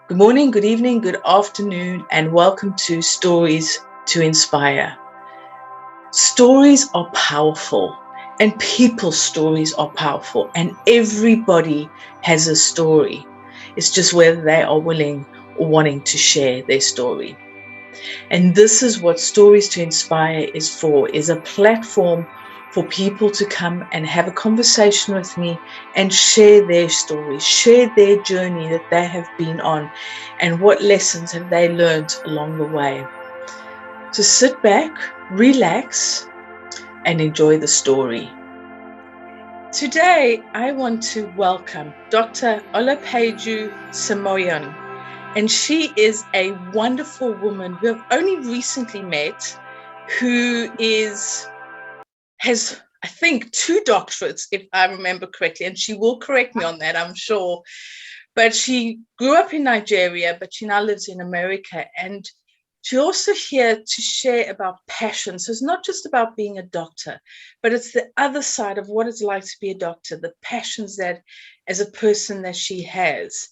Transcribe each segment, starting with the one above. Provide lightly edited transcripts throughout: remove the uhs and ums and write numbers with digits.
Good morning, good evening, good afternoon, and welcome to Stories to Inspire. Stories are powerful, and people's stories are powerful, and everybody has a story. It's just whether they are willing or wanting to share their story. And this is what Stories to Inspire is a platform for people to come and have a conversation with me and share their stories, share their journey that they have been on, and what lessons have they learned along the way. So sit back, relax, and enjoy the story. Today, I want to welcome Dr. Olapeju Simoyan, and she is a wonderful woman we have only recently met, who has, I think, 2 doctorates, if I remember correctly, and she will correct me on that, I'm sure. But she grew up in Nigeria, but she now lives in America, and she's also here to share about passion. So it's not just about being a doctor, but it's the other side of what it's like to be a doctor, the passions that as a person that she has.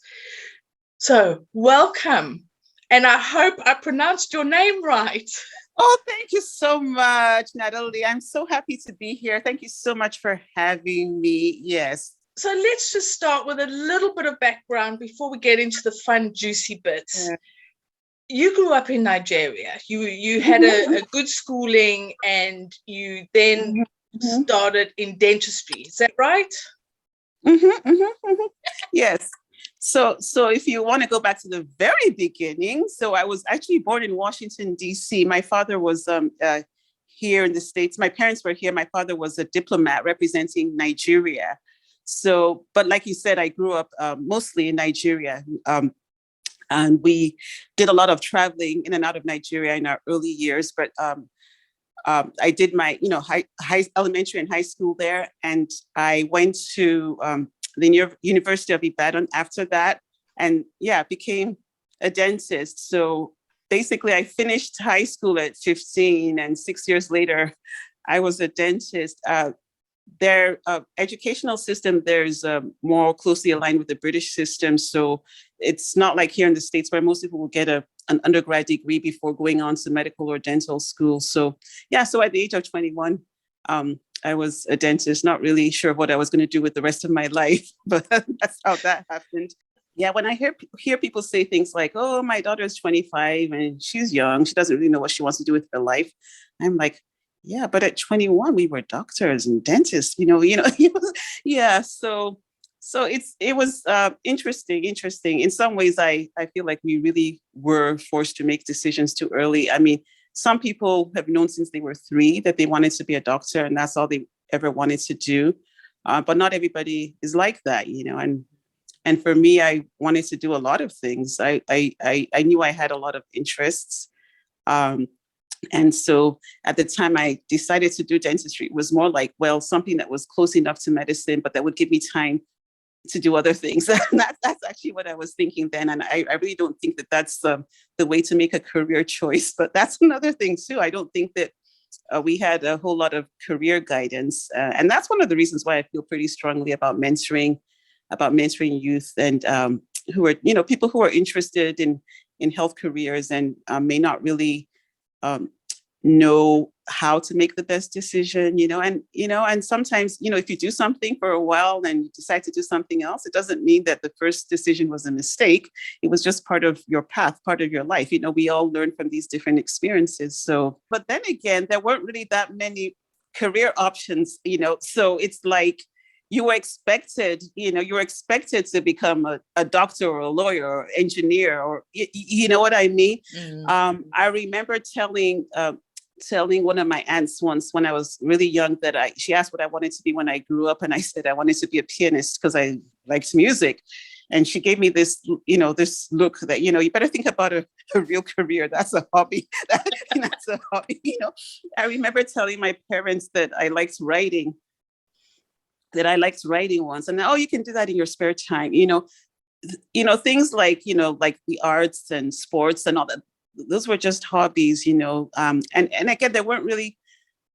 So welcome. And I hope I pronounced your name right. Oh, thank you so much, Natalie. I'm so happy to be here. Thank you so much for having me. Yes. So let's just start with a little bit of background before we get into the fun, juicy bits. Yeah. You grew up in Nigeria. You had a good schooling, and you then started in dentistry. Is that right? Yes. So if you want to go back to the very beginning, so I was actually born in Washington, D.C. My father was here in the States. My parents were here. My father was a diplomat representing Nigeria. So, but like you said, I grew up mostly in Nigeria. And we did a lot of traveling in and out of Nigeria in our early years. But I did my, high elementary and high school there, and I went to the University of Ibadan after that, and became a dentist. So basically, I finished high school at 15, and 6 years later, I was a dentist. Their educational system there is more closely aligned with the British system. So it's not like here in the States where most people will get an undergrad degree before going on to medical or dental school. So so at the age of 21, I was a dentist, not really sure what I was going to do with the rest of my life, but that's how that happened. Yeah, when I hear people say things like, "Oh, my daughter is 25 and she's young, she doesn't really know what she wants to do with her life," I'm like, yeah, but at 21 we were doctors and dentists, yeah. So it was interesting. In some ways, I feel like we really were forced to make decisions too early. I mean, some people have known since they were 3 that they wanted to be a doctor, and that's all they ever wanted to do. But not everybody is like that, And for me, I wanted to do a lot of things. I knew I had a lot of interests. And so at the time I decided to do dentistry, it was more like, well, something that was close enough to medicine, but that would give me time to do other things. That's actually what I was thinking then. And I really don't think that that's the way to make a career choice. But that's another thing too. I don't think that we had a whole lot of career guidance. And that's one of the reasons why I feel pretty strongly about mentoring youth and who are, people who are interested in health careers and may not really know how to make the best decision, and sometimes, if you do something for a while and you decide to do something else, it doesn't mean that the first decision was a mistake. It was just part of your path, part of your life. We all learn from these different experiences. So, but then again, there weren't really that many career options, so it's like, you were expected to become a doctor or a lawyer or engineer, or you know what I mean? I remember telling one of my aunts once when I was really young that she asked what I wanted to be when I grew up, and I said I wanted to be a pianist because I liked music. And she gave me this, this look that, you better think about a real career. That's a hobby. That's a hobby. I remember telling my parents that I liked writing once, and you can do that in your spare time. Things like the arts and sports and all that. Those were just hobbies. And again, there weren't really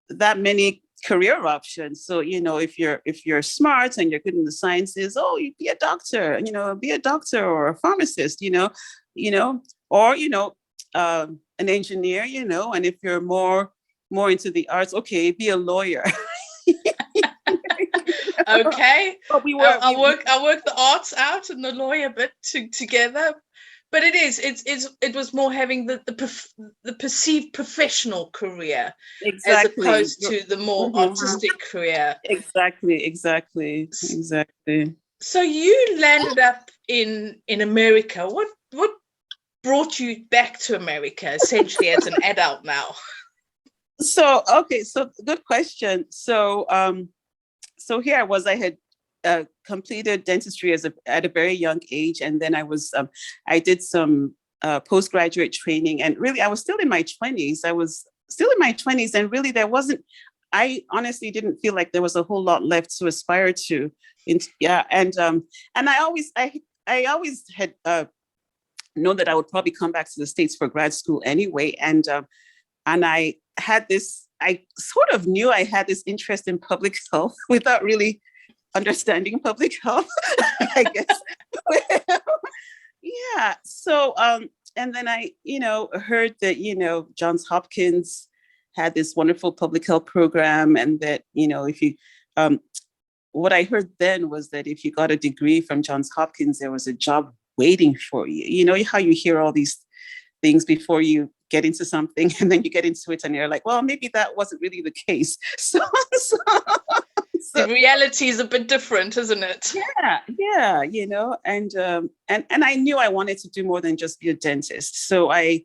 that many career options. So, if you're smart and you're good in the sciences, oh, you be a doctor, be a doctor or a pharmacist, or, an engineer, and if you're more into the arts, okay, be a lawyer. Okay. I'll work the arts out and the lawyer bit together. But it was more having the perceived professional career, exactly, as opposed to the more artistic career. Exactly. So you landed up in America. What brought you back to America, essentially, as an adult now? So good question. So here I was. I had completed dentistry at a very young age, and then I did some postgraduate training, and really I was still in my 20s. And really I honestly didn't feel like there was a whole lot left to aspire to. And I always had known that I would probably come back to the States for grad school anyway, and I had this. I sort of knew I had this interest in public health without really understanding public health, I guess. Yeah. So, and then I, heard that, Johns Hopkins had this wonderful public health program, and that, if you, what I heard then was that if you got a degree from Johns Hopkins, there was a job waiting for you. You know how you hear all these things before you get into something, and then you get into it and you're like, well, maybe that wasn't really the case. So the reality is a bit different, isn't it? Yeah, and I knew I wanted to do more than just be a dentist. So I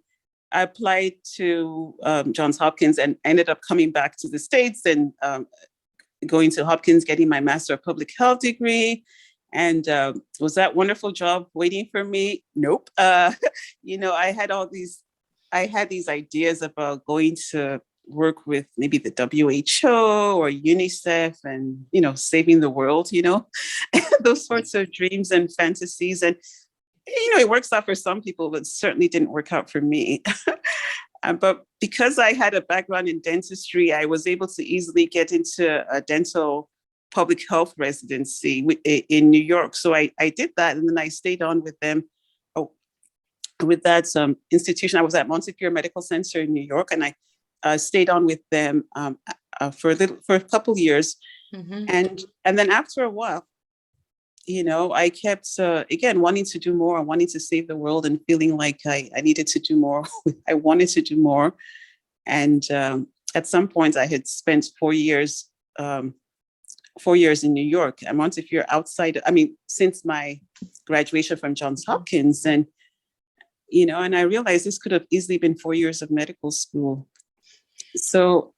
applied to Johns Hopkins and ended up coming back to the States and going to Hopkins, getting my Master of Public Health degree. And was that wonderful job waiting for me? Nope. I had these ideas about going to work with maybe the WHO or UNICEF and, saving the world, those sorts of dreams and fantasies. And, it works out for some people, but certainly didn't work out for me. But because I had a background in dentistry, I was able to easily get into a dental public health residency in New York. So I did that, and then I stayed on with them. With that institution, I was at Montefiore Medical Center in New York, and I stayed on with them for a couple of years. Mm-hmm. And then after a while, I kept again wanting to do more, wanting to save the world, and feeling like I needed to do more. I wanted to do more, and at some point, I had spent 4 years. 4 years in New York. I wonder if you're outside, since my graduation from Johns Hopkins, and and I realized this could have easily been 4 years of medical school. So,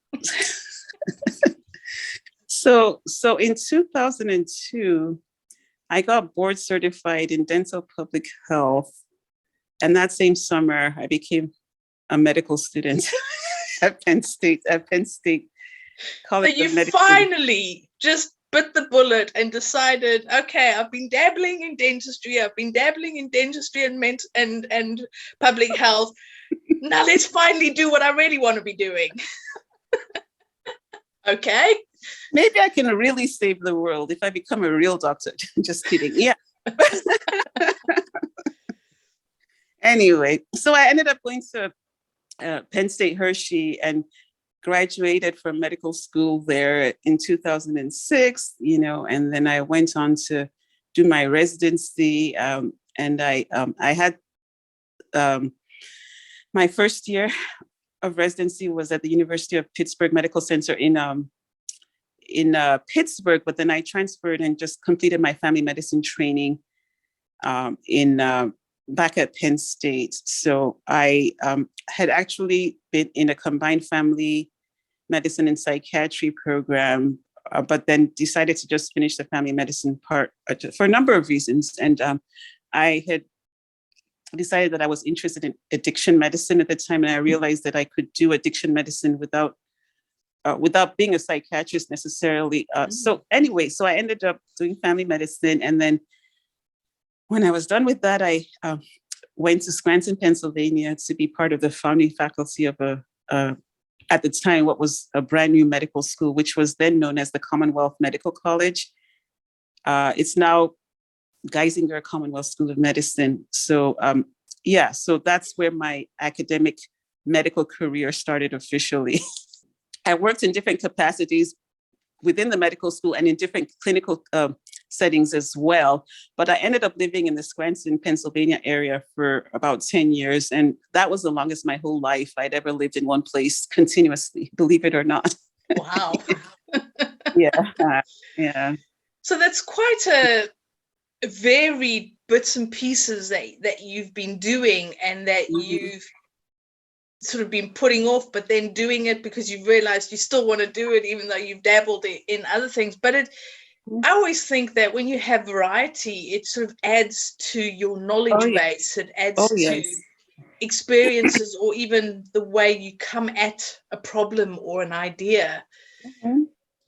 so in 2002, I got board certified in dental public health, and that same summer, I became a medical student at Penn State College so you of Medicine. Finally just bit the bullet and decided, okay, I've been dabbling in dentistry and public health. Now let's finally do what I really want to be doing. Okay. Maybe I can really save the world if I become a real doctor. Just kidding. Yeah. Anyway, so I ended up going to Penn State Hershey and graduated from medical school there in 2006, and then I went on to do my residency. And I had my first year of residency was at the University of Pittsburgh Medical Center in Pittsburgh, but then I transferred and just completed my family medicine training back at Penn State. So I had actually been in a combined family medicine and psychiatry program, but then decided to just finish the family medicine part for a number of reasons. And I had decided that I was interested in addiction medicine at the time, and I realized that I could do addiction medicine without being a psychiatrist necessarily. So anyway, so I ended up doing family medicine, and then when I was done with that, I went to Scranton, Pennsylvania, to be part of the founding faculty of a at the time, what was a brand new medical school, which was then known as the Commonwealth Medical College. It's now Geisinger Commonwealth School of Medicine. So so that's where my academic medical career started officially. I worked in different capacities within the medical school and in different clinical settings as well. But I ended up living in the Scranton, Pennsylvania area for about 10 years. And that was the longest my whole life I'd ever lived in one place continuously, believe it or not. Wow. Yeah. So that's quite a varied bits and pieces that you've been doing, and that you've sort of been putting off, but then doing it because you've realized you still want to do it, even though you've dabbled in other things. But I always think that when you have variety, it sort of adds to your knowledge base. It adds to experiences, or even the way you come at a problem or an idea.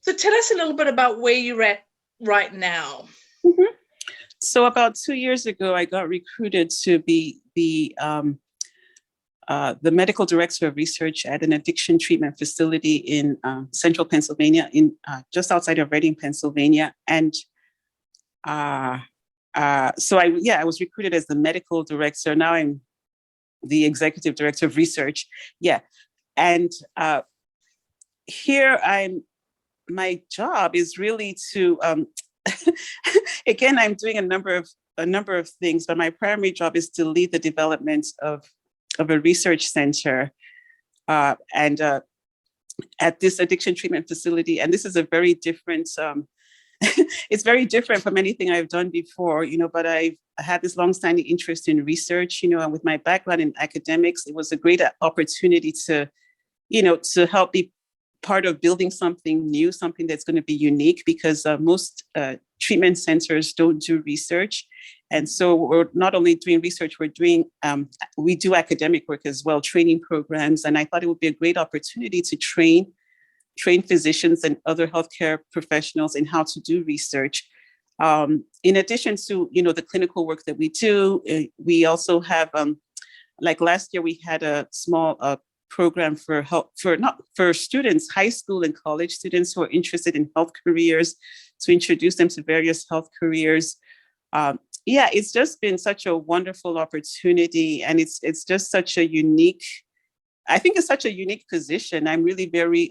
So tell us a little bit about where you're at right now. So about 2 years ago, I got recruited to be the medical director of research at an addiction treatment facility in central Pennsylvania, in just outside of Reading, Pennsylvania. And so I was recruited as the medical director. Now I'm the executive director of research. And here my job is really to again, I'm doing a number of things, but my primary job is to lead the development of a research center and at this addiction treatment facility. And this is a very different, it's very different from anything I've done before, but I've had this longstanding interest in research, and with my background in academics, it was a great opportunity to help be part of building something new, something that's going to be unique, because most treatment centers don't do research. And so we're not only doing research, we do academic work as well, training programs. And I thought it would be a great opportunity to train physicians and other healthcare professionals in how to do research. In addition to, the clinical work that we do, we also have, like last year, we had a small program for students, high school and college students who are interested in health careers, to introduce them to various health careers. It's just been such a wonderful opportunity, and it's just such a unique. I think it's such a unique position. I'm really very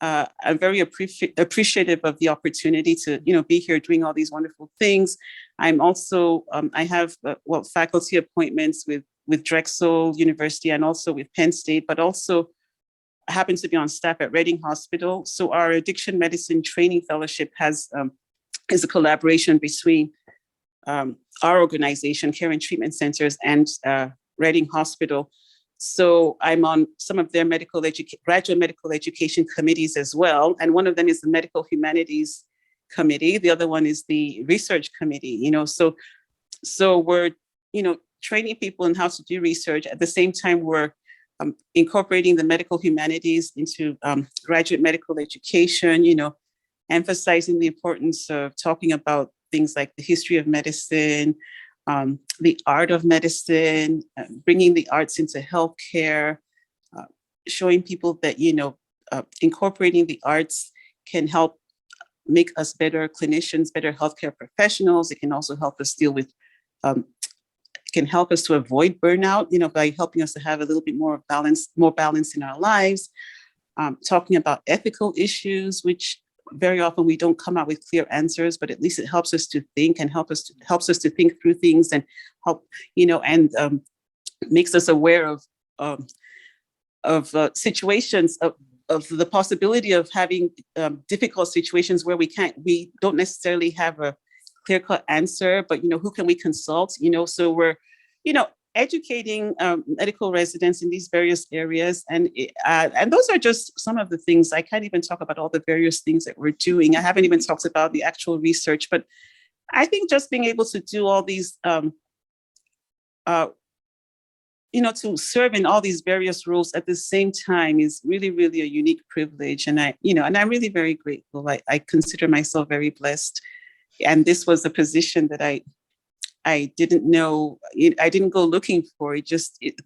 I'm very appreciative of the opportunity to be here doing all these wonderful things. I'm also I have faculty appointments with Drexel University and also with Penn State, but also happens to be on staff at Reading Hospital. So our addiction medicine training fellowship is a collaboration between our organization, Care and Treatment Centers, and Reading Hospital. So I'm on some of their graduate medical education committees as well. And one of them is the Medical Humanities Committee. The other one is the Research Committee, So we're, training people in how to do research. At the same time, we're incorporating the medical humanities into graduate medical education, emphasizing the importance of talking about things like the history of medicine, the art of medicine, bringing the arts into healthcare, showing people that, incorporating the arts can help make us better clinicians, better healthcare professionals. It can also help us deal with can help us to avoid burnout, by helping us to have a little bit more balance in our lives. Talking about ethical issues, which very often we don't come out with clear answers, but at least it helps us to think and helps us to think through things and help, and makes us aware of situations of the possibility of having difficult situations where we don't necessarily have a clear-cut answer, but who can we consult? So we're, educating medical residents in these various areas, and those are just some of the things. I can't even talk about all the various things that we're doing. I haven't even talked about the actual research, but I think just being able to do all these, to serve in all these various roles at the same time is really, really a unique privilege, and I'm really very grateful. I consider myself very blessed. And this was a position that I I didn't know, I didn't go looking for it.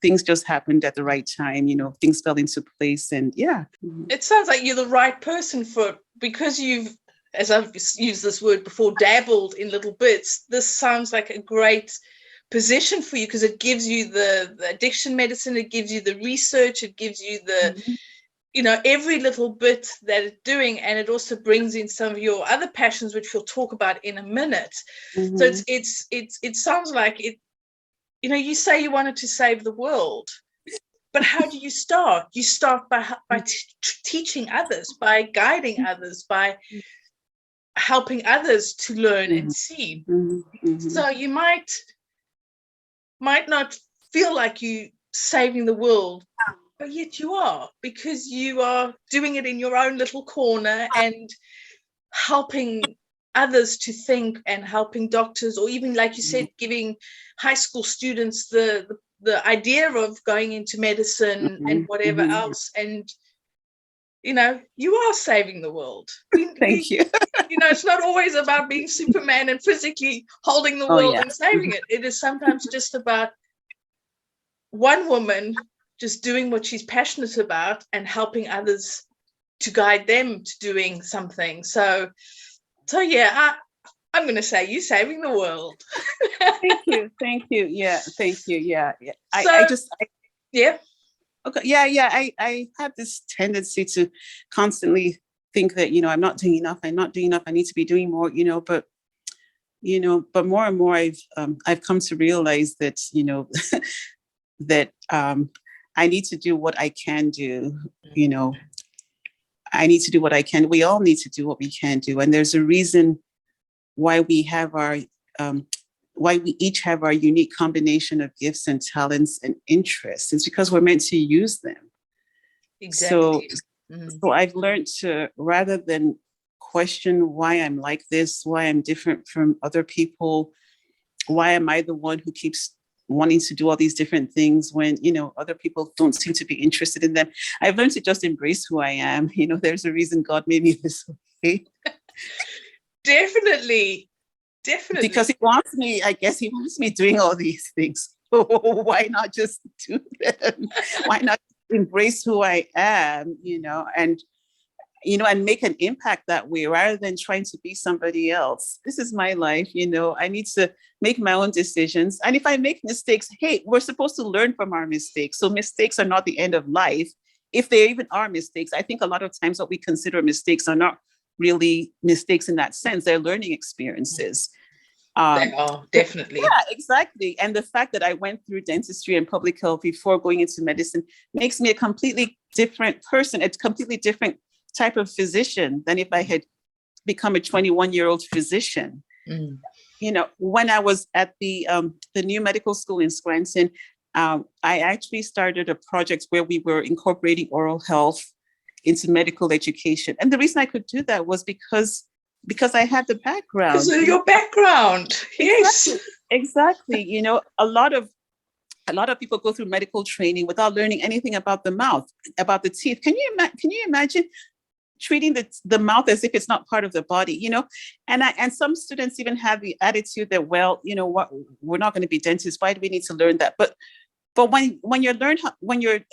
Things just happened at the right time. Things fell into place, and yeah. It sounds like you're the right person for it, because you've, as I've used this word before, dabbled in little bits. This sounds like a great position for you, because it gives you the addiction medicine, it gives you the research, it gives you the, every little bit that it's doing, and it also brings in some of your other passions, which we'll talk about in a minute. So it sounds like it. You say you wanted to save the world, but how do you start? You start by teaching others, by guiding others, by helping others to learn and see. So you might not feel like you saving the world, but yet you are, because you are doing it in your own little corner and helping others to think, and helping doctors, or even, like you said, giving high school students the idea of going into medicine and whatever else. And you are saving the world. Thank you. It's not always about being Superman and physically holding the world and saving it. It is sometimes just about one woman just doing what she's passionate about and helping others to guide them to doing something. So yeah, I'm going to say you saving the world. Thank you. Yeah, thank you. Yeah. Yeah. Okay. Yeah. I have this tendency to constantly think that, I'm not doing enough. I need to be doing more, but more and more I've come to realize that, that I need to do what I can do. I need to do what I can. We all need to do what we can do. And there's a reason why we have why we each have our unique combination of gifts and talents and interests. It's because we're meant to use them. Exactly. So I've learned to, rather than question why I'm like this, why I'm different from other people, why am I the one who keeps wanting to do all these different things when, other people don't seem to be interested in them. I've learned to just embrace who I am. There's a reason God made me this way. Definitely. Because he wants me doing all these things. So why not just do them? Why not embrace who I am, and make an impact that way, rather than trying to be somebody else. This is my life, I need to make my own decisions. And if I make mistakes, hey, we're supposed to learn from our mistakes. So mistakes are not the end of life. If they even are mistakes, I think a lot of times what we consider mistakes are not really mistakes in that sense. They're learning experiences. They are, definitely. Yeah, exactly. And the fact that I went through dentistry and public health before going into medicine makes me a completely different person, a completely different type of physician than if I had become a 21-year-old physician. When I was at the new medical school in Scranton, I actually started a project where we were incorporating oral health into medical education. And the reason I could do that was because I had the background. Because of your background. Yes. Exactly. A lot of people go through medical training without learning anything about the mouth, about the teeth. Can you imagine treating the mouth as if it's not part of the body, and some students even have the attitude that, well, what, we're not going to be dentists. Why do we need to learn that? But when you're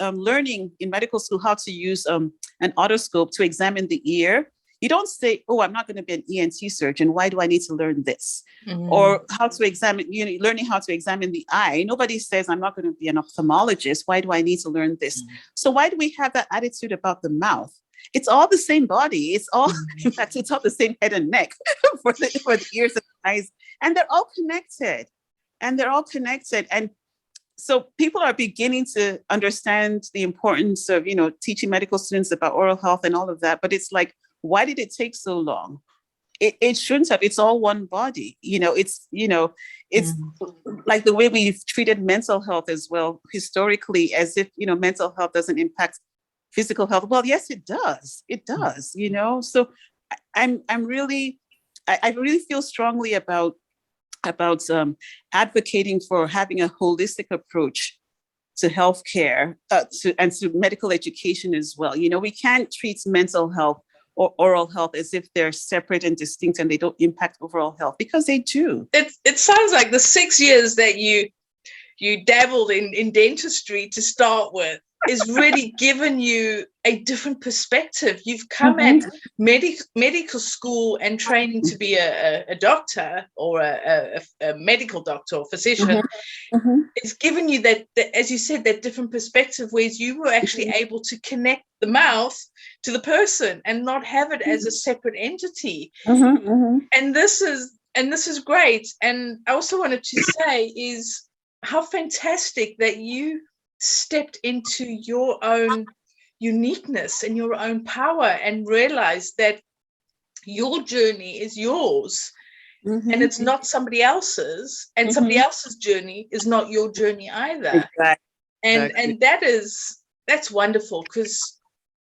learning in medical school how to use an otoscope to examine the ear, you don't say, oh, I'm not going to be an ENT surgeon. Why do I need to learn this? Or how to examine, learning how to examine the eye. Nobody says, I'm not going to be an ophthalmologist. Why do I need to learn this? So why do we have that attitude about the mouth? It's all the same body. It's all, in fact, it's all the same head and neck for the ears and eyes. And they're all connected. And so people are beginning to understand the importance of, teaching medical students about oral health and all of that. But it's like, why did it take so long? It shouldn't have. It's all one body. It's like the way we've treated mental health as well, historically, as if, mental health doesn't impact physical health. Well, yes, it does. It does, So I really feel strongly about advocating for having a holistic approach to healthcare, and to medical education as well. We can't treat mental health oral health as if they're separate and distinct and they don't impact overall health, because they do. It sounds like the 6 years that you dabbled in dentistry to start with is really given you a different perspective. You've come at medical school and training to be a doctor or a medical doctor or physician. It's given you that, as you said, that different perspective, whereas you were actually able to connect the mouth to the person and not have it as a separate entity. And this is great. And I also wanted to say is how fantastic that you stepped into your own uniqueness and your own power and realized that your journey is yours. And it's not somebody else's, and somebody else's journey is not your journey either. And that's wonderful, because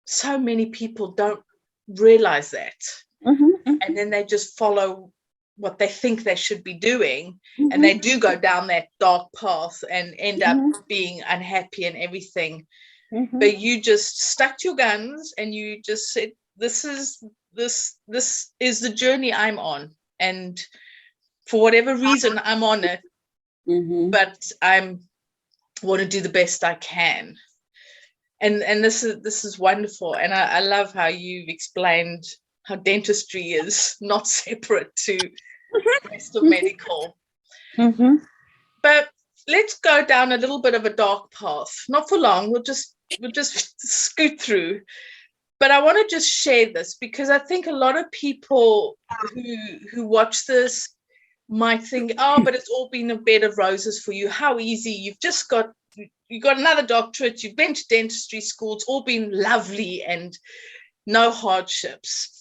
so many people don't realize that. And then they just follow what they think they should be doing, and they do go down that dark path and end up being unhappy and everything. But you just stuck to your guns and you just said, this is the journey I'm on, and for whatever reason I'm on it, but I want to do the best I can. And this is wonderful. And I love how you've explained how dentistry is not separate to the rest of medical. But let's go down a little bit of a dark path. Not for long. We'll just scoot through. But I want to just share this, because I think a lot of people who watch this might think, oh, but it's all been a bed of roses for you. How easy. You've just got another doctorate. You've been to dentistry school. It's all been lovely and no hardships.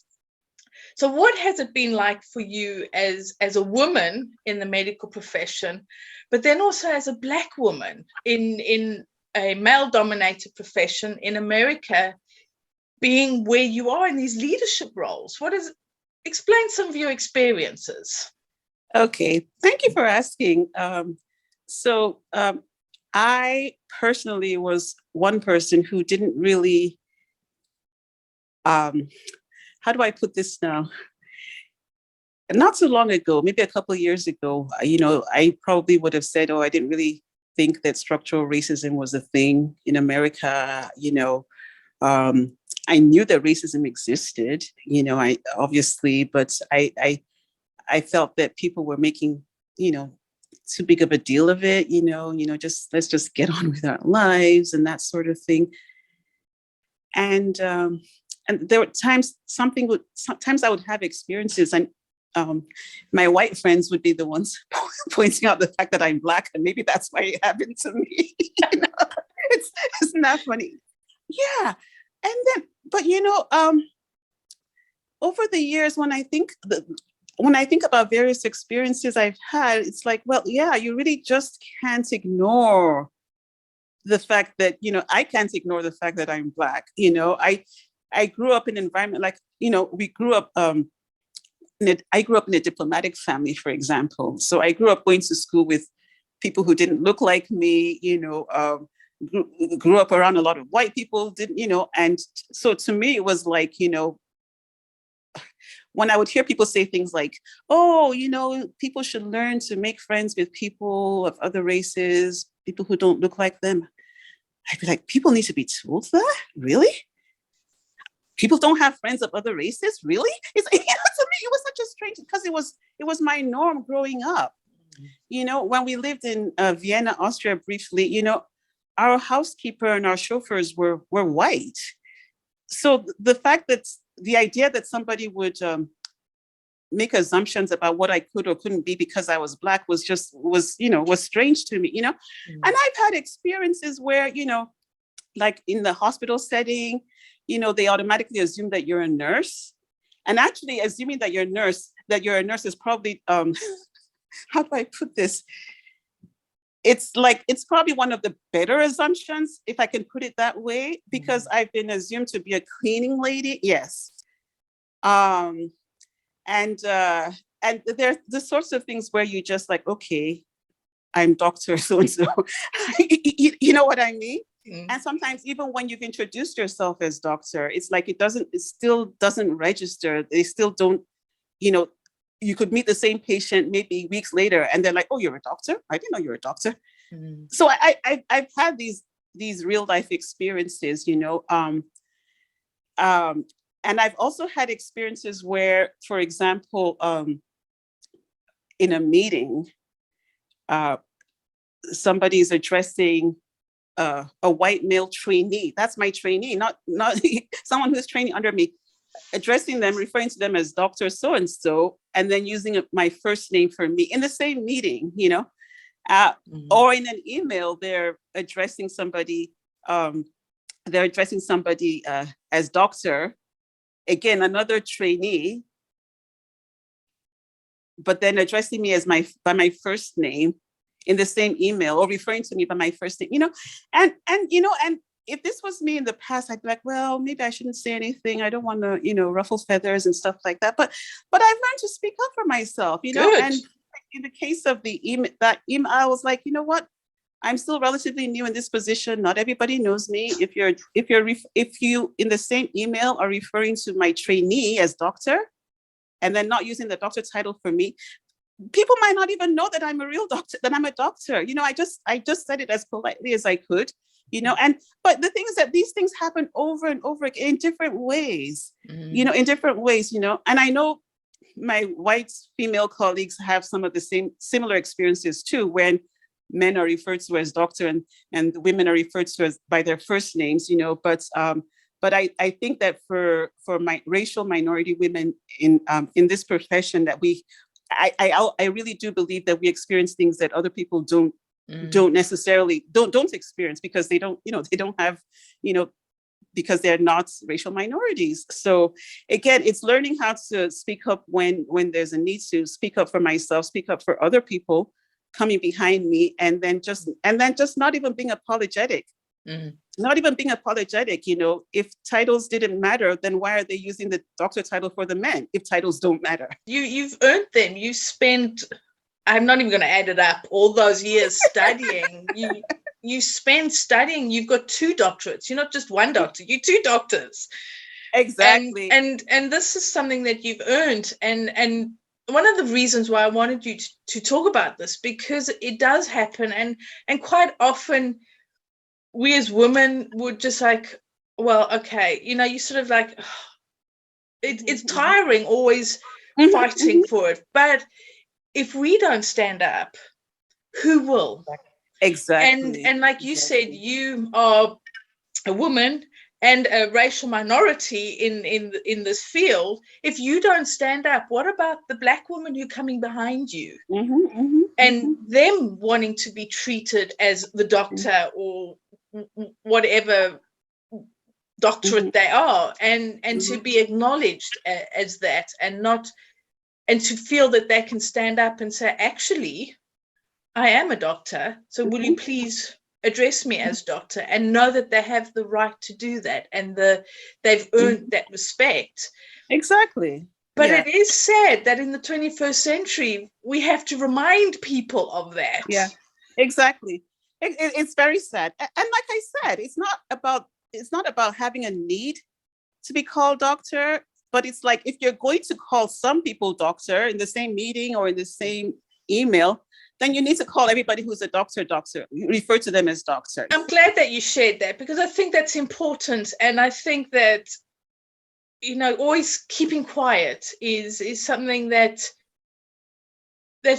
So what has it been like for you as a woman in the medical profession, but then also as a Black woman in a male-dominated profession in America, being where you are in these leadership roles? Explain some of your experiences. Okay, thank you for asking. I personally was one person who didn't really, how do I put this now? Not so long ago, maybe a couple of years ago, I probably would have said, oh, I didn't really think that structural racism was a thing in America. I knew that racism existed, I obviously, but I felt that people were making, too big of a deal of it, let's just get on with our lives and that sort of thing. And there were times sometimes I would have experiences, and my white friends would be the ones pointing out the fact that I'm Black, and maybe that's why it happened to me. It's not funny. Yeah. And then, but over the years, when I think about various experiences I've had, it's like, well, yeah, you really just can't ignore the fact that, I can't ignore the fact that I'm Black. I grew up in an environment like, we grew up, I grew up in a diplomatic family, for example. So I grew up going to school with people who didn't look like me, grew up around a lot of white people, and so to me, it was like, when I would hear people say things like, oh, people should learn to make friends with people of other races, people who don't look like them, I'd be like, people need to be told that? Really? People don't have friends of other races? Really? To me, it was such a strange, because it was my norm growing up. When we lived in Vienna, Austria briefly, our housekeeper and our chauffeurs were white. So the idea that somebody would make assumptions about what I could or couldn't be because I was Black was strange to me, And I've had experiences where, like in the hospital setting, they automatically assume that you're a nurse. And actually assuming that you're a nurse is probably, how do I put this? It's probably one of the better assumptions, if I can put it that way, because I've been assumed to be a cleaning lady. Yes. And there are the sorts of things where you just like, okay, I'm Dr. So-and-so. You know what I mean? Mm. And sometimes even when you've introduced yourself as doctor, it's like it still doesn't register. They still don't, you could meet the same patient maybe weeks later and they're like, oh, you're a doctor? I didn't know you're a doctor. Mm. So I've had these real life experiences, and I've also had experiences where, for example, in a meeting, somebody is addressing a white male trainee. That's my trainee, not someone who's training under me, addressing them, referring to them as Dr. So-and-so, and then using my first name for me in the same meeting, or in an email, they're addressing somebody as doctor, again, another trainee, but then addressing me by my first name in the same email, or referring to me by my first name, and if this was me in the past, I'd be like, well, maybe I shouldn't say anything. I don't want to, ruffle feathers and stuff like that. But I've learned to speak up for myself, Good. And in the case of the email, I was like, you know what? I'm still relatively new in this position. Not everybody knows me. If you in the same email are referring to my trainee as doctor, and then not using the doctor title for me, people might not even know that I'm a real doctor, that I'm a doctor. I just said it as politely as I could, but the thing is that these things happen over and over again in different ways, in different ways, and I know my white female colleagues have some of the similar experiences too, when men are referred to as doctor and women are referred to as by their first names, but I think that for my racial minority women in this profession, that I really do believe that we experience things that other people don't necessarily don't experience, because they don't have, because they're not racial minorities. So again, it's learning how to speak up when there's a need to speak up for myself, speak up for other people coming behind me, and then just not even being apologetic. Not even being apologetic, if titles didn't matter, then why are they using the doctor title for the men if titles don't matter? You've earned them. You spent, I'm not even going to add it up, all those years studying. You spent studying. You've got 2 doctorates. You're not just one doctor, you're 2 doctors. Exactly. And this is something that you've earned. And one of the reasons why I wanted you to talk about this, because it does happen, and quite often we as women would just like, well, okay, you sort of like, it's tiring always fighting for it. But if we don't stand up, who will? Exactly. And like you said, you are a woman and a racial minority in this field. If you don't stand up, what about the Black women who are coming behind you? And them wanting to be treated as the doctor or whatever doctorate they are, and to be acknowledged as that, and to feel that they can stand up and say, actually, I am a doctor, so will you please address me as doctor, and know that they have the right to do that, and they've earned that respect. Exactly. But it is sad that in the 21st century, we have to remind people of that. Yeah, exactly. It's very sad. And like I said, it's not about having a need to be called doctor, but it's like, if you're going to call some people doctor in the same meeting or in the same email, then you need to call everybody who's a doctor. You refer to them as doctor. I'm glad that you shared that, because I think that's important. And I think that, always keeping quiet is something that's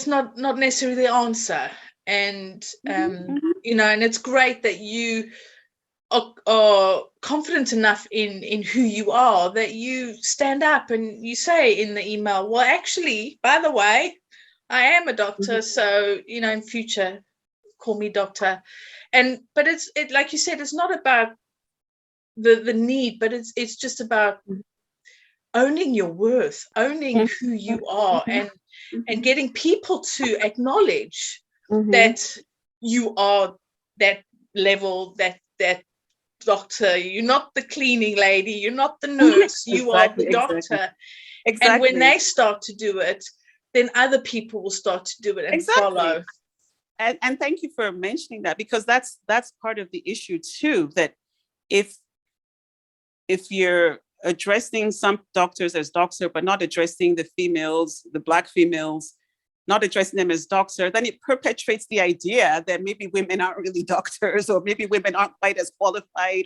not necessarily the answer. And, and it's great that you are confident enough in who you are, that you stand up and you say in the email, well, actually, by the way, I am a doctor, so in future call me doctor. But it's like you said, it's not about the need, but it's just about owning your worth, owning who you are, and getting people to acknowledge that you are that level, that doctor. You're not the cleaning lady, you're not the nurse, you are the doctor. Exactly. And when they start to do it, then other people will start to do it and follow. And thank you for mentioning that, because that's part of the issue too, that if you're addressing some doctors as doctor, but not addressing the females, the Black females, not addressing them as doctor, then it perpetuates the idea that maybe women aren't really doctors, or maybe women aren't quite as qualified,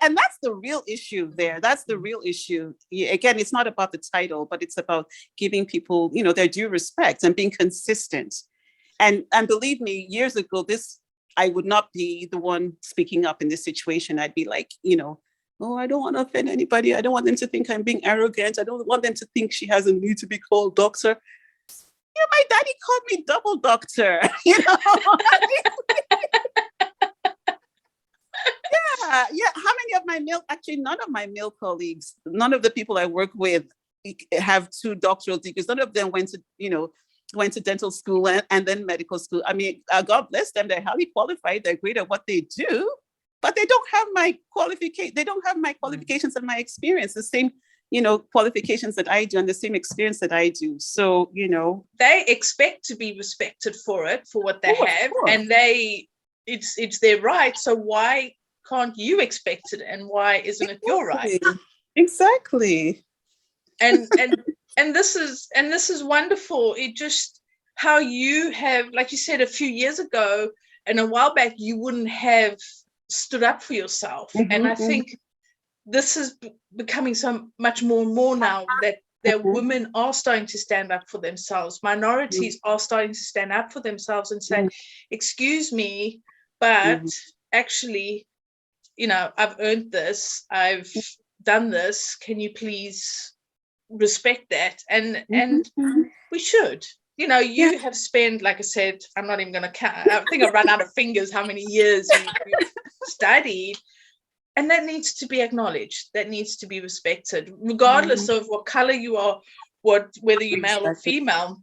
and that's the real issue there. That's the real issue. Again, it's not about the title, but it's about giving people, their due respect and being consistent. And believe me, years ago, I would not be the one speaking up in this situation. I'd be like, oh, I don't want to offend anybody. I don't want them to think I'm being arrogant. I don't want them to think she has a need to be called doctor. My daddy called me double doctor. Yeah. How many of my none of my male colleagues, none of the people I work with have 2 doctoral degrees. None of them went to dental school and then medical school. I mean, God bless them. They're highly qualified. They're great at what they do, but they don't have my qualification. They don't have my qualifications and my experience, the same, qualifications that I do and the same experience that I do. So, they expect to be respected for what they have, and it's their right. So why can't you expect it, and why isn't it your right? Exactly. And this is wonderful. It just, how you have, like you said, a few years ago and a while back, you wouldn't have stood up for yourself. And I think this is becoming so much more and more now that women are starting to stand up for themselves. Minorities are starting to stand up for themselves and say, excuse me, but actually, I've earned this. I've done this. Can you please respect that? And we should. You have spent, like I said, I'm not even going to count. I think I've run out of fingers how many years you've studied. And that needs to be acknowledged. That needs to be respected, regardless of what color you are, whether you're male or female.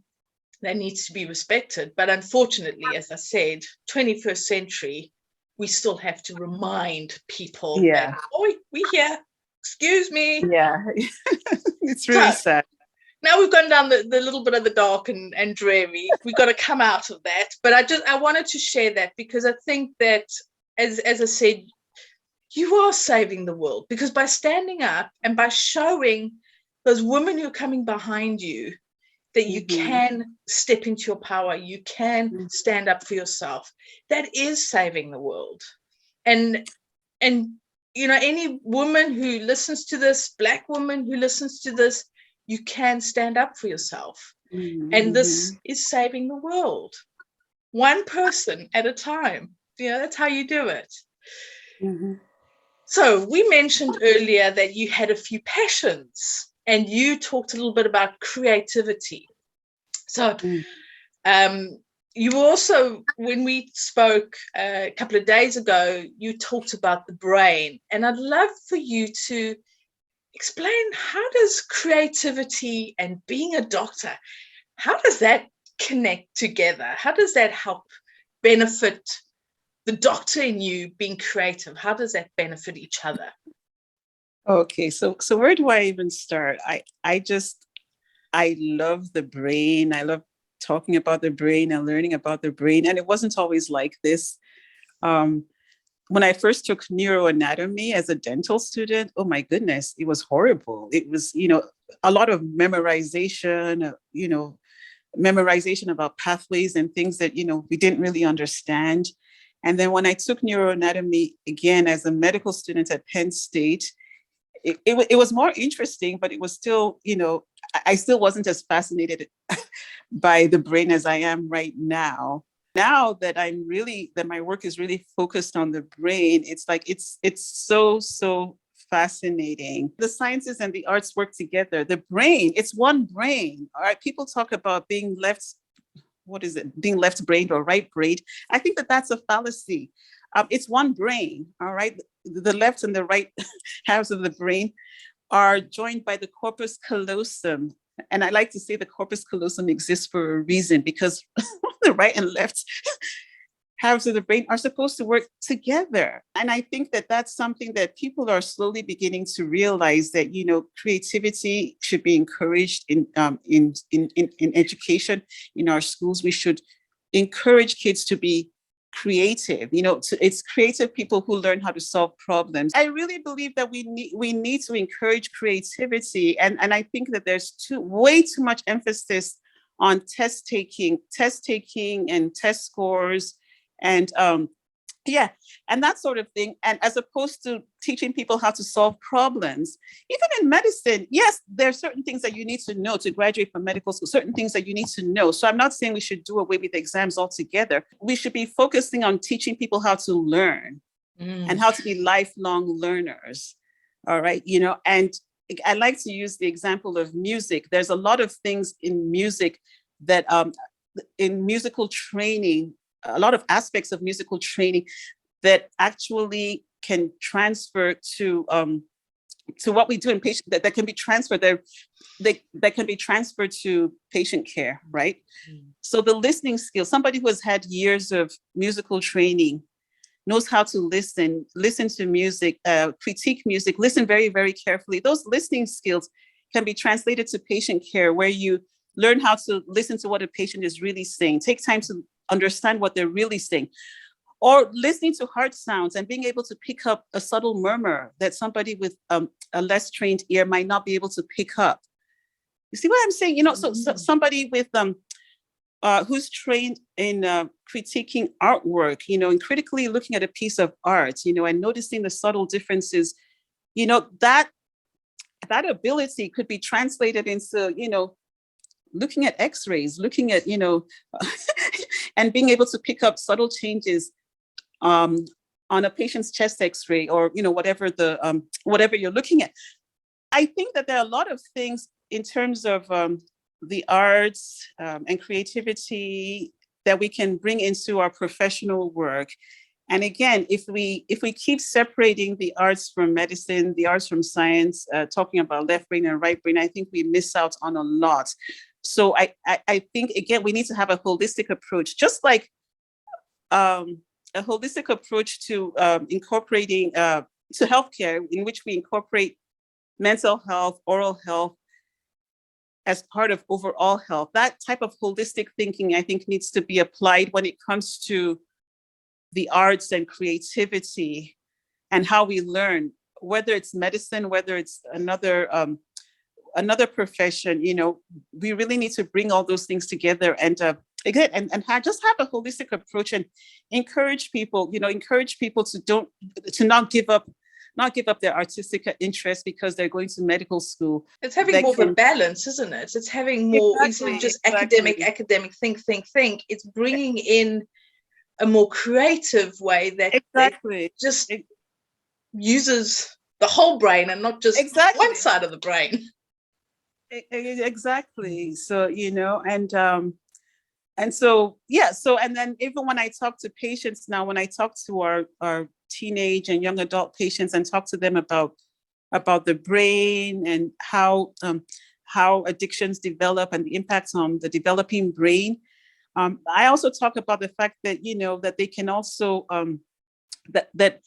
That needs to be respected. But unfortunately, as I said, 21st century, we still have to remind people that, we're here. Excuse me. Yeah, it's really sad. Now we've gone down the little bit of the dark and dreary. We've got to come out of that. But I wanted to share that, because I think that, as I said, you are saving the world, because by standing up and by showing those women who are coming behind you that you can step into your power, you can stand up for yourself, that is saving the world. And any woman who listens to this, Black woman who listens to this, you can stand up for yourself. And this is saving the world, one person at a time. That's how you do it. So we mentioned earlier that you had a few passions, and you talked a little bit about creativity. So you also, when we spoke a couple of days ago, you talked about the brain. And I'd love for you to explain, how does creativity and being a doctor, how does that connect together? How does that help benefit the doctor in you being creative? How does that benefit each other? Okay, so where do I even start? I love the brain. I love talking about the brain and learning about the brain. And it wasn't always like this. When I first took neuroanatomy as a dental student, oh my goodness, it was horrible. It was, a lot of memorization, memorization about pathways and things that, we didn't really understand. And then when I took neuroanatomy again as a medical student at Penn State, it was more interesting, but it was still, I still wasn't as fascinated by the brain as I am right now. Now that that my work is really focused on the brain, it's like, it's so fascinating. The sciences and the arts work together. The brain, it's one brain. All right. People talk about being being left-brained or right-brained. I think that's a fallacy. It's one brain, all right? The left and the right halves of the brain are joined by the corpus callosum. And I like to say the corpus callosum exists for a reason, because the right and left halves of the brain are supposed to work together. And I think that's something that people are slowly beginning to realize, that, creativity should be encouraged in education, in our schools. We should encourage kids to be creative. It's creative people who learn how to solve problems. I really believe that we need to encourage creativity, and I think that there's way too much emphasis on test taking and test scores, and and that sort of thing. And as opposed to teaching people how to solve problems, even in medicine, yes, there are certain things that you need to know to graduate from medical school, certain things that you need to know. So I'm not saying we should do away with exams altogether. We should be focusing on teaching people how to learn and how to be lifelong learners. All right. And I like to use the example of music. There's a lot of things in music that in musical training, a lot of aspects of musical training that actually can transfer to what we do in patient, that can be transferred there, that can be transferred to patient care, right? So the listening skill, somebody who has had years of musical training knows how to listen to music, critique music, listen very, very carefully. Those listening skills can be translated to patient care, where you learn how to listen to what a patient is really saying, take time to understand what they're really saying, or listening to heart sounds and being able to pick up a subtle murmur that somebody with a less trained ear might not be able to pick up. You see what I'm saying? So somebody with who's trained in critiquing artwork, and critically looking at a piece of art, and noticing the subtle differences, that ability could be translated into, looking at x-rays, looking at, and being able to pick up subtle changes on a patient's chest x-ray, or, whatever whatever you're looking at. I think that there are a lot of things in terms of the arts and creativity that we can bring into our professional work. And again, if we keep separating the arts from medicine, the arts from science, talking about left brain and right brain, I think we miss out on a lot. So I think, again, we need to have a holistic approach, just like a holistic approach to incorporating to healthcare, in which we incorporate mental health, oral health as part of overall health. That type of holistic thinking, I think, needs to be applied when it comes to the arts and creativity and how we learn, whether it's medicine, whether it's another profession. We really need to bring all those things together and again, and just have a holistic approach, and encourage people to not give up their artistic interest because they're going to medical school. It's having more of a balance, isn't it? It's having more, instead of just academic, think. It's bringing in a more creative way that just uses the whole brain and not just one side of the brain. Exactly. So, and so, so, and then even when I talk to patients now, when I talk to our teenage and young adult patients and talk to them about the brain and how addictions develop and the impacts on the developing brain, I also talk about the fact that, that they can also, that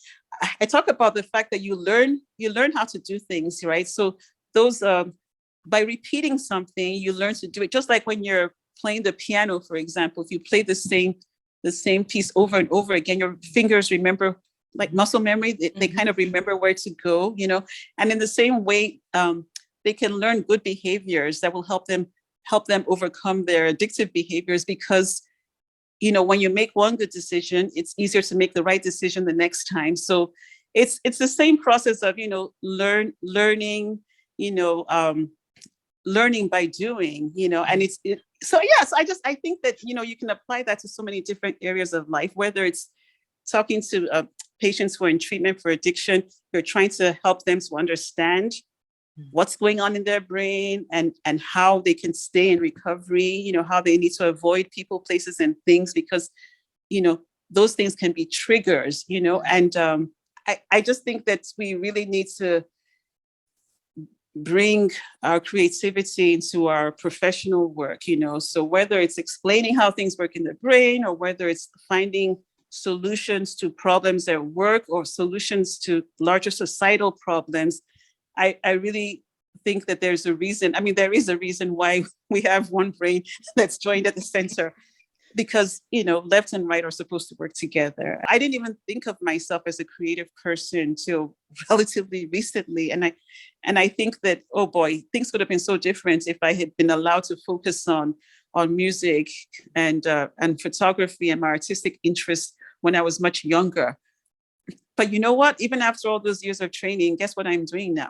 I talk about the fact that you learn how to do things, right? So those, by repeating something, you learn to do it. Just like when you're playing the piano, for example, if you play the same piece over and over again, your fingers remember, like muscle memory, they kind of remember where to go, and in the same way, they can learn good behaviors that will help them overcome their addictive behaviors, because, when you make one good decision, it's easier to make the right decision the next time. So it's the same process of, learning, learning by doing, and I think that, you can apply that to so many different areas of life, whether it's talking to patients who are in treatment for addiction. You're trying to help them to understand what's going on in their brain and how they can stay in recovery, how they need to avoid people, places, and things, because, those things can be triggers, and I just think that we really need to bring our creativity into our professional work, so whether it's explaining how things work in the brain, or whether it's finding solutions to problems at work or solutions to larger societal problems, I really think that there's a reason. I mean, there is a reason why we have one brain that's joined at the center. because, left and right are supposed to work together. I didn't even think of myself as a creative person till relatively recently. And I think that, oh boy, things could have been so different if I had been allowed to focus on music and photography and my artistic interests when I was much younger. But you know what? Even after all those years of training, guess what I'm doing now?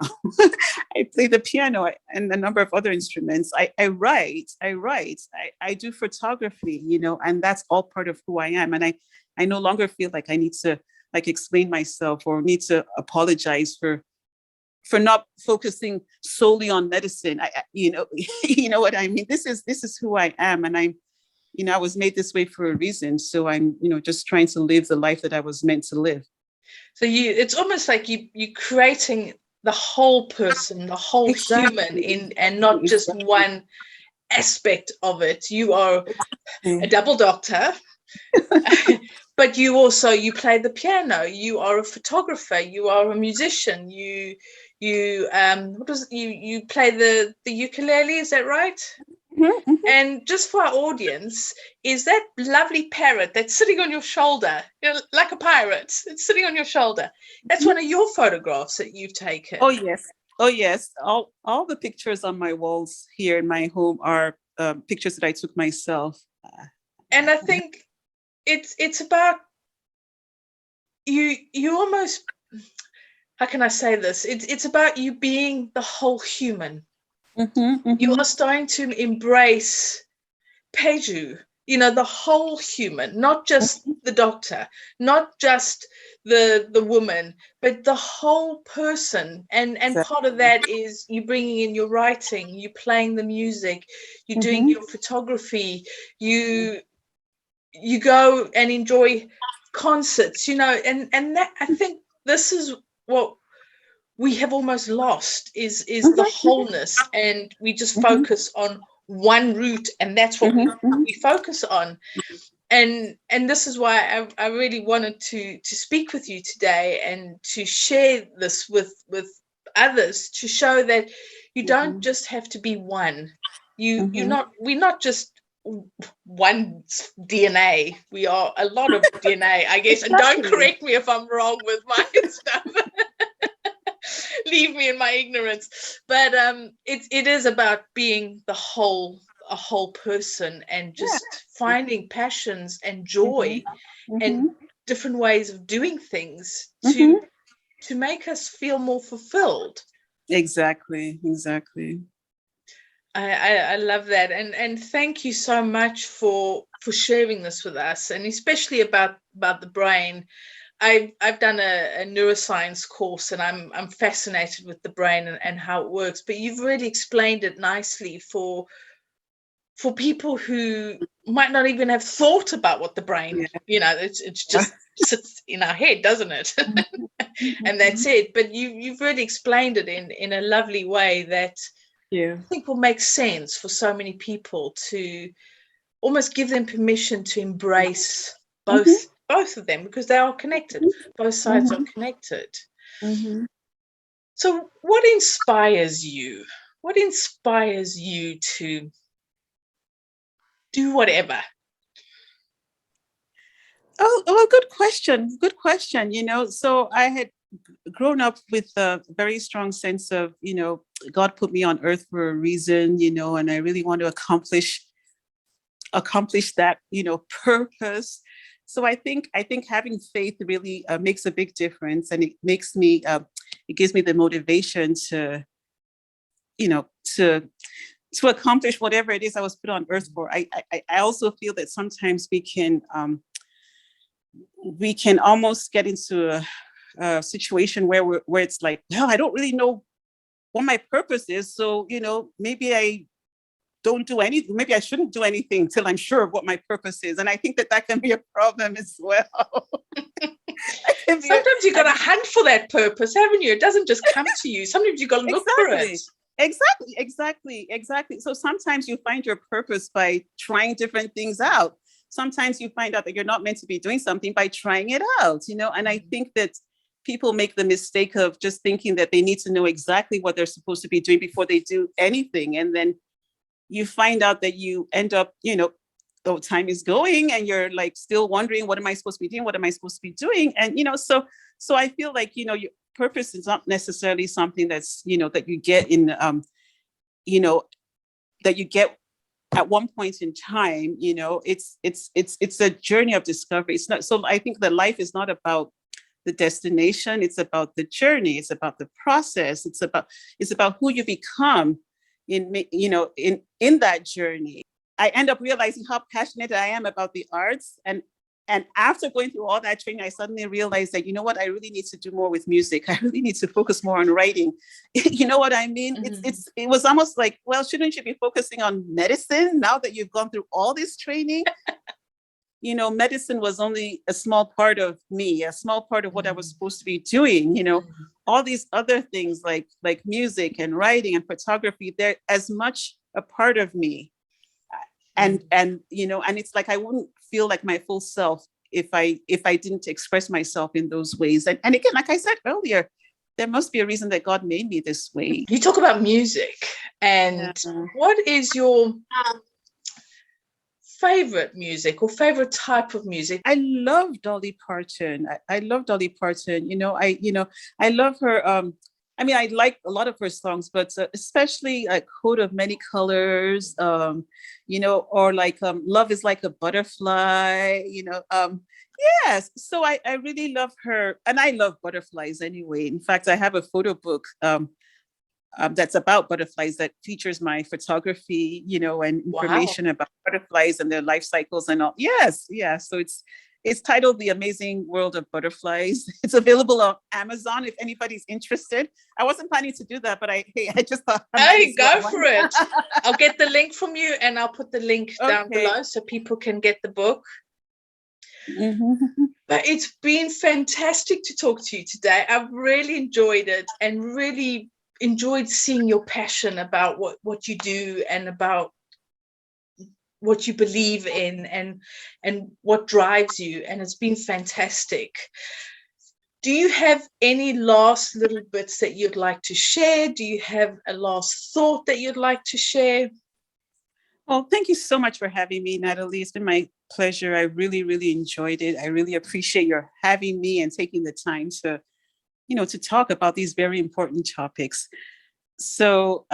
I play the piano and a number of other instruments. I write, I do photography, and that's all part of who I am. And I no longer feel like I need to explain myself or need to apologize for not focusing solely on medicine. You know what I mean? This is who I am. And I was made this way for a reason. So I'm, just trying to live the life that I was meant to live. So it's almost like you creating the whole person, the whole human and not just one aspect of it. You are a double doctor, but you play the piano. You are a photographer. You are a musician. You play the ukulele. Is that right? Mm-hmm. And just for our audience, is that lovely parrot that's sitting on your shoulder, like a pirate, it's sitting on your shoulder. That's one of your photographs that you've taken. Oh yes. All the pictures on my walls here in my home are pictures that I took myself. And I think it's about you almost, how can I say this? It's about you being the whole human. You are starting to embrace Peju, the whole human, not just the doctor, not just the woman, but the whole person. And part of that is you bringing in your writing, you playing the music, you doing your photography, you go and enjoy concerts, and that, I think this is what we have almost lost is the wholeness, and we just focus on one route, and that's what we focus on. And this is why I really wanted to speak with you today and to share this with others, to show that you don't just have to be one. We're not just one DNA. We are a lot of DNA, I guess. Exactly. And don't correct me if I'm wrong with my stuff. Leave me in my ignorance. But it is about being a whole person, and just finding passions and joy and different ways of doing things to make us feel more fulfilled. Exactly. I love that, and thank you so much for sharing this with us, and especially about the brain. I've done a neuroscience course, and I'm fascinated with the brain and how it works. But you've really explained it nicely for people who might not even have thought about what the brain, it's just sits in our head, doesn't it? And that's it. But you've really explained it in a lovely way that I think will make sense for so many people, to almost give them permission to embrace both of them, because they are connected. Both sides are connected. So what inspires you? What inspires you to do whatever? Oh, good question. So I had grown up with a very strong sense of, God put me on earth for a reason, and I really want to accomplish that, purpose. So I think having faith really makes a big difference, and it makes me, it gives me the motivation to accomplish whatever it is I was put on earth for. I also feel that sometimes we can almost get into a situation where it's like, well, I don't really know what my purpose is. So, maybe I don't do anything. Maybe I shouldn't do anything till I'm sure of what my purpose is. And I think that can be a problem as well. Sometimes you got to hunt for that purpose, haven't you? It doesn't just come to you. Sometimes you got to look for it. Exactly. So sometimes you find your purpose by trying different things out. Sometimes you find out that you're not meant to be doing something by trying it out, and I think that people make the mistake of just thinking that they need to know exactly what they're supposed to be doing before they do anything. And then you find out that you end up, though time is going and you're like still wondering, what am I supposed to be doing? What am I supposed to be doing? And, so I feel like, your purpose is not necessarily something that's, that you get in, that you get at one point in time. It's a journey of discovery. It's not, so I think that life is not about the destination. It's about the journey. It's about the process. It's about who you become in that journey. I end up realizing how passionate I am about the arts. And after going through all that training, I suddenly realized that, I really need to do more with music. I really need to focus more on writing. You know what I mean? Mm-hmm. It was almost like, well, shouldn't you be focusing on medicine now that you've gone through all this training? Medicine was only a small part of me, a small part of what I was supposed to be doing. All these other things like music and writing and photography, they're as much a part of me. And it's like I wouldn't feel like my full self if I didn't express myself in those ways. And again, like I said earlier, there must be a reason that God made me this way. You talk about music, and what is your favorite music or favorite type of music? I love Dolly Parton. I love Dolly Parton. I love her. I like a lot of her songs, but especially a Coat of Many Colors, or like Love is Like a Butterfly, yes. So I really love her, and I love butterflies anyway. In fact, I have a photo book that's about butterflies that features my photography, and information about butterflies and their life cycles and all. Yes. Yeah. So it's titled The Amazing World of Butterflies. It's available on Amazon if anybody's interested. I wasn't planning to do that, but I just thought. Hey, go for it. I'll get the link from you and I'll put the link down below so people can get the book. Mm-hmm. But it's been fantastic to talk to you today. I've really enjoyed it and really enjoyed seeing your passion about what you do and about what you believe in and what drives you, and it's been fantastic. Do you have any last little bits that you'd like to share? Do you have a last thought that you'd like to share? Well, thank you so much for having me, Natalie. It's been my pleasure. I really, really enjoyed it. I really appreciate your having me and taking the time to talk about these very important topics. So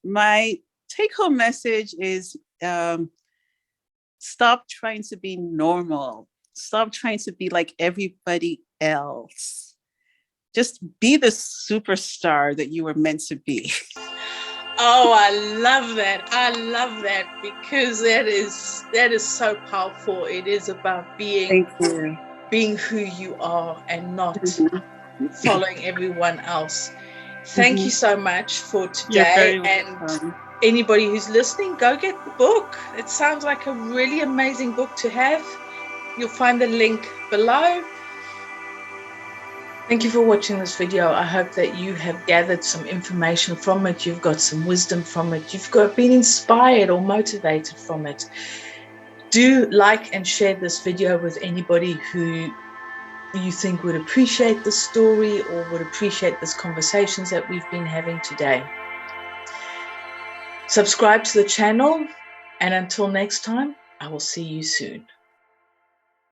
my take-home message is stop trying to be normal. Stop trying to be like everybody else. Just be the superstar that you were meant to be. Oh, I love that. I love that, because that is so powerful. It is about being who you are and not following everyone else. Thank you so much for today. And anybody who's listening, go get the book. It sounds like a really amazing book to have. You'll find the link below. Thank you for watching this video. I hope that you have gathered some information from it. You've got some wisdom from it. You've been inspired or motivated from it. Do like and share this video with anybody who you think would appreciate this story or would appreciate these conversations that we've been having today. Subscribe to the channel, and until next time, I will see you soon.